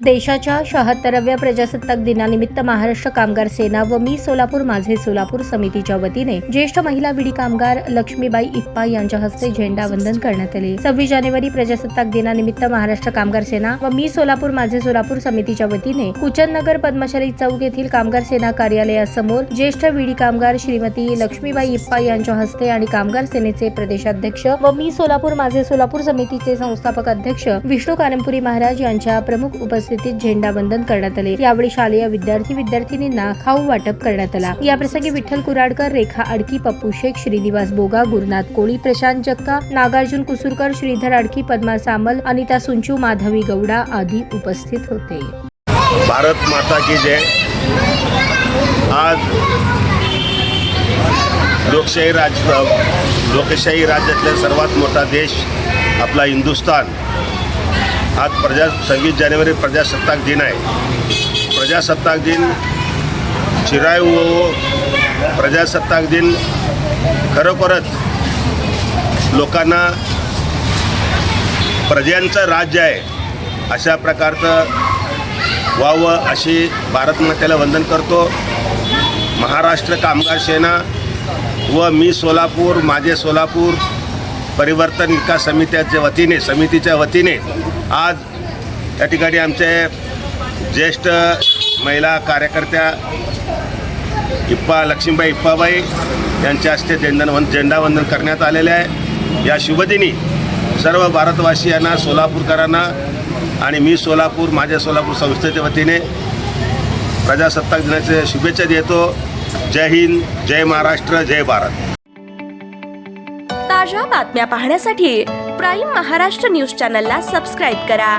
देशाच्या 76व्या प्रजासत्ताक दिनानिमित्त महाराष्ट्र कामगार सेना व मी सोलापूर माझे सोलापूर समितीच्या वतीने ज्येष्ठ महिला विडी कामगार लक्ष्मीबाई इप्पा यांच्या हस्ते झेंडावंदन करण्यात आले। 26 जानेवारी प्रजासत्ताक दिनानिमित्त महाराष्ट्र कामगार सेना व मी सोलापूर माझे सोलापूर समितीच्या वतीने कुचननगर पद्मशाली चौक येथील कामगार सेना कार्यालयासमोर ज्येष्ठ विडी कामगार श्रीमती लक्ष्मीबाई इप्पा यांच्या हस्ते आणि कामगार सेनेचे प्रदेशाध्यक्ष व मी सोलापूर माझे सोलापूर समितीचे संस्थापक अध्यक्ष विष्णू कानमपुरी महाराज यांच्या प्रमुख उपस्थितीत झेंडावंदन करण्यात आले। यावेळी शालेय विद्यार्थी-विद्यार्थिनींना खाऊ वाटप करण्यात आला। याप्रसंगी विठ्ठल कुराडकर, रेखा अडकी, पप्पू शेख, श्रीनिवास बोगा, गुरुनाथ कोळी, प्रशांत जक्का, नागार्जुन कुसुरकर, श्रीधर अडकी, पद्मा सामल, अनिता सुंचू, माधवी गौडा आदी उपस्थित होते। भारत माता की जय। आज लोकशाही राज्यातला सर्वात मोठा देश आपला हिंदुस्थान, आज 26 जानेवारी प्रजासत्ताक दिन आहे। प्रजासत्ताक दिन चिरायू प्रजासत्ताक दिन खरोखरच लोकांना प्रजांचं राज्य आहे अशा प्रकारचं व्हावं अशी भारत मातेला वंदन करतो। महाराष्ट्र कामगार सेना व मी सोलापूर माझे सोलापूर परिवर्तन विकास समितीच्या वतीने आज या ठिकाणी आमचे ज्येष्ठ महिला कार्यकर्त्या लक्ष्मीबाई इप्पाबाई यांच्या हस्ते झेंडावंदन करण्यात आलेले आहे। या शुभदिनी सर्व भारतवासियांना, सोलापूरकरांना आणि मी सोलापूर माझ्या सोलापूर संस्थेच्या वतीने प्रजासत्ताक दिनाच्या शुभेच्छा देतो। जय हिंद, जय महाराष्ट्र, जय भारत। ताज्या बातम्या पाहण्यासाठी प्राईम महाराष्ट्र न्यूज चॅनलला सबस्क्राईब करा।